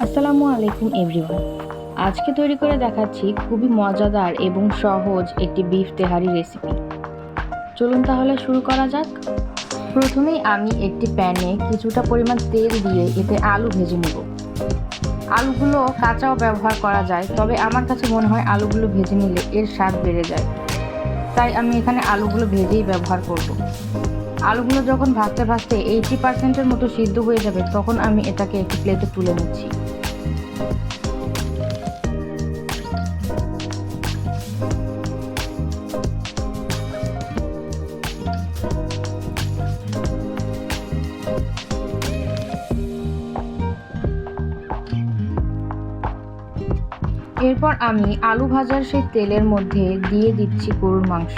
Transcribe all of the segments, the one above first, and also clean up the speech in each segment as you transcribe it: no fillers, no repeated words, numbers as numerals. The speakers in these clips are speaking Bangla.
আসসালামু আলাইকুম এভরিওয়ান। আজকে তৈরি করে দেখাচ্ছি খুবই মজাদার এবং সহজ একটি বিফ তেহারি রেসিপি। চলুন তাহলে শুরু করা যাক। প্রথমেই আমি একটি প্যানে কিছুটা পরিমাণ তেল দিয়ে এতে আলু ভেজে নেব। আলুগুলো কাঁচাও ব্যবহার করা যায়, তবে আমার কাছে মনে হয় আলুগুলো ভেজে নিলে এর স্বাদ বেড়ে যায়, তাই আমি এখানে আলুগুলো ভেজেই ব্যবহার করব। আলুগুলো যখন ভাজতে ভাজতে 80% মতো সিদ্ধ হয়ে যাবে, তখন আমি এটাকে একটি প্লেটে তুলে নিচ্ছি। এরপর আমি আলু ভাজার সেই তেলের মধ্যে দিয়ে দিচ্ছি গরুর মাংস।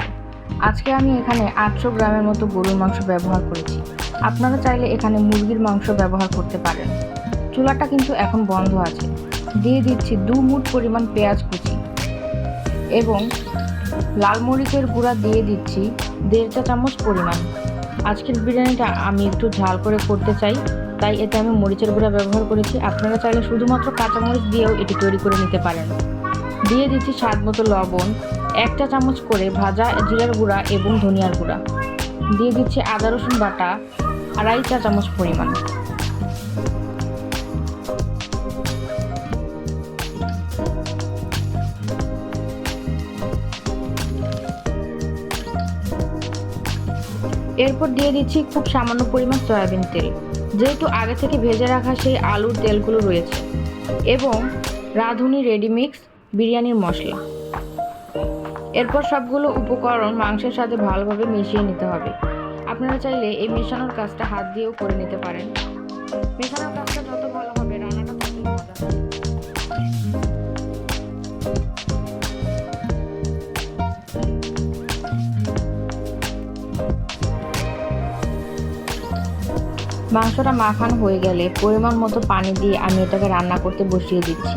আজকে আমি এখানে 800 গ্রামের মতো গরুর মাংস ব্যবহার করেছি। আপনারা চাইলে এখানে মুরগির মাংস ব্যবহার করতে পারেন। চুলাটা কিন্তু এখন বন্ধ আছে। দিয়ে দিচ্ছি 2 মুঠ পরিমাণ পেঁয়াজ কুচি এবং লাল মরিচের গুঁড়া দিয়ে দিচ্ছি 1.5 চা চামচ পরিমাণ। আজকের বিরিয়ানিটা আমি একটু ঝাল করে করতে চাই, তাই এতে আমি মরিচের গুঁড়া ব্যবহার করেছি। আপনারা চাইলে শুধুমাত্র কাঁচামরিচ দিয়েও এটি তৈরি করে নিতে পারেন। দিয়ে দিচ্ছি স্বাদ মতো লবণ, 1 চা চামচ করে ভাজা জিরার গুঁড়া এবং ধনিয়ার গুঁড়া। দিয়ে দিচ্ছি আদা রসুন বাটা 2.5 চা চামচ পরিমাণ। এরপর দিয়ে দিচ্ছি খুব সামান্য পরিমাণ সয়াবিন তেল, যেহেতু আগে থেকে ভেজে রাখা সেই আলুর তেলগুলো রয়েছে, এবং রাঁধুনি রেডিমিক্স বিরিয়ানির মশলা। এরপর সবগুলো উপকরণ মাংসের সাথে ভালোভাবে মিশিয়ে নিতে হবে। আপনারা চাইলে এই মেশানোর কাজটা হাত দিয়েও করে নিতে পারেন। মেশানোর কাজটা যত ভালো হবে রান্নাটা ততই মজা হবে। মাংসটা মাখানো হয়ে গেলে পরিমাণ মতো পানি দিয়ে আমি এটাকে রান্না করতে বসিয়ে দিচ্ছি।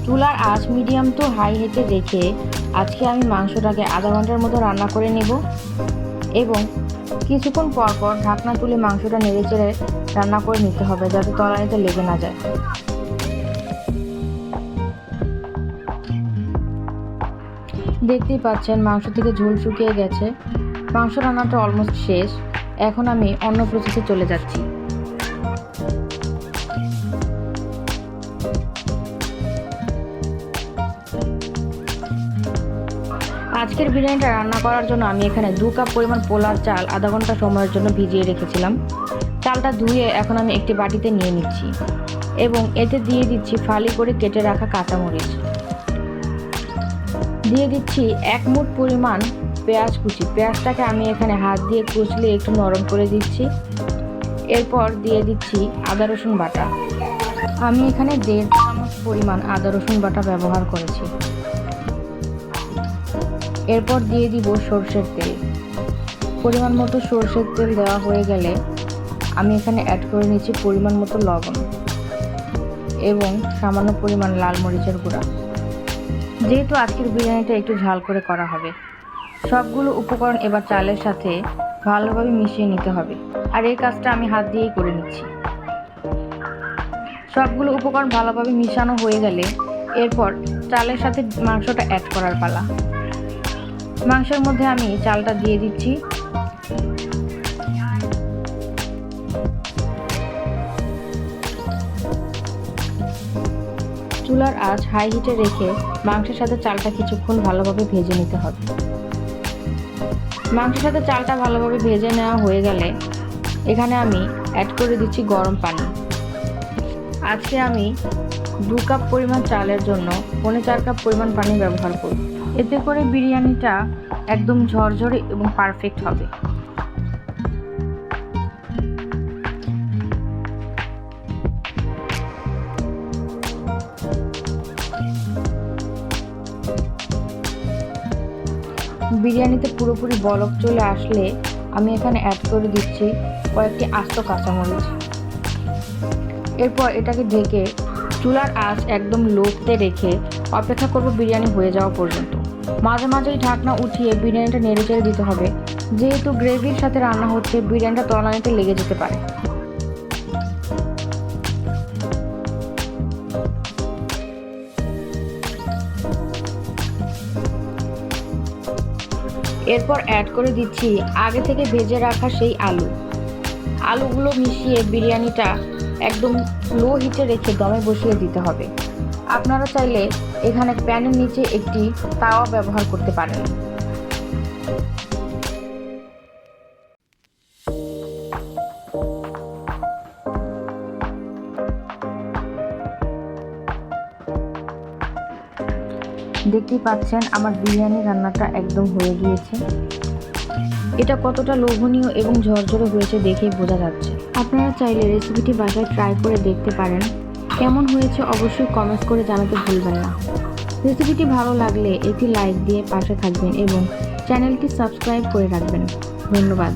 চুলার আঁচ মিডিয়াম টু হাই হিটে রেখে আজকে আমি মাংসটাকে আধা ঘন্টার মতো রান্না করে নেব, এবং কিছুক্ষণ পর পর ঢাকনা তুলে মাংসটা নেড়েচেড়ে রান্না করে নিতে হবে, যাতে তলানিতে লেগে না যায়। দেখতেই পাচ্ছেন মাংস থেকে ঝোল শুকিয়ে গেছে। মাংস রান্নাটা অলমোস্ট শেষ। এখন আমি অন্য প্রসেসে চলে যাচ্ছি। আজকের বিরিয়ানিটা রান্না করার জন্য আমি এখানে 2 কাপ পরিমাণ পোলার চাল আধা ঘন্টা সময়ের জন্য ভিজিয়ে রেখেছিলাম। চালটা ধুয়ে এখন আমি একটি বাটিতে নিয়ে নিচ্ছি এবং এতে দিয়ে দিচ্ছি ফালি করে কেটে রাখা কাঁচামরিচ। দিয়ে দিচ্ছি 1 মুঠ পরিমাণ পেঁয়াজ কুচি। পেঁয়াজটাকে আমি এখানে হাত দিয়ে কুচলে একটু নরম করে দিচ্ছি। এরপর দিয়ে দিচ্ছি আদা রসুন বাটা। আমি এখানে 1.5 চামচ পরিমাণ আদা রসুন বাটা ব্যবহার করেছি। এরপর দিয়ে দিব সরষের তেল। পরিমাণ মতো সরষের তেল দেওয়া হয়ে গেলে আমি এখানে অ্যাড করে নিচ্ছি পরিমাণ মতো লবণ এবং সামান্য পরিমাণ লাল মরিচের গুঁড়া। যেহেতু আজকের বিরিয়ানিটা একটু ঝাল করে করা হবে, সবগুলো উপকরণ এবার চালের সাথে ভালোভাবে মিশিয়ে নিতে হবে, আর এই কাজটা আমি হাত দিয়েই করে নিচ্ছি। সবগুলো উপকরণ ভালোভাবে মিশানো হয়ে গেলে এরপর চালের সাথে মাংসটা অ্যাড করার পালা। মাংসের মধ্যে আমি চালটা দিয়ে দিচ্ছি। চুলার আঁচ হাই হিটে রেখে মাংসের সাথে চালটা কিছুক্ষণ ভালোভাবে ভেজে নিতে হবে। মাংসের সাথে চালটা ভালোভাবে ভেজে নেওয়া হয়ে গেলে এখানে আমি অ্যাড করে দিচ্ছি গরম পানি। আজকে আমি 2 কাপ পরিমাণ চালের জন্য 4.25 কাপ পরিমাণ পানি ব্যবহার করব। এতে করে বিরিয়ানিটা একদম ঝরঝরে এবং পারফেক্ট হবে। বিরিয়ানিতে পুরোপুরি বলক চলে আসলে আমি এখানে অ্যাড করে দিচ্ছি কয়েকটি আস্ত কাঁচামরিচ। এরপর এটাকে ঢেকে চুলার আঁচ একদম লোতে রেখে অপেক্ষা করব বিরিয়ানি হয়ে যাওয়া পর্যন্ত। মাঝে মাঝেই ঢাকনা উঠিয়ে বিরিয়ানিটা নেড়েচেড়ে দিতে হবে, যেহেতু গ্রেভির সাথে রান্না হচ্ছে বিরিয়ানিটা তলানিতে লেগে যেতে পারে। এরপর অ্যাড করে দিচ্ছি আগে থেকে ভেজে রাখা সেই আলুগুলো মিশিয়ে বিরিয়ানিটা একদম লো হিটে রেখে দমে বসিয়ে দিতে হবে। আপনারা চাইলে এখানে প্যানের নিচে একটি তাওয়া ব্যবহার করতে পারেন। দেখতেই পাচ্ছেন আমার বিরিয়ানি রান্নাটা একদম হয়ে গিয়েছে। এটা কতটা লোভনীয় এবং ঝরঝরে হয়েছে দেখেই বোঝা যাচ্ছে। আপনারা চাইলে রেসিপিটি বাসায় ট্রাই করে দেখতে পারেন। কেমন হয়েছে অবশ্যই কমেন্ট করে জানাতে ভুলবেন না। রেসিপিটি ভালো লাগলে একটি লাইক দিয়ে পাশে থাকবেন এবং চ্যানেলটি সাবস্ক্রাইব করে রাখবেন। ধন্যবাদ।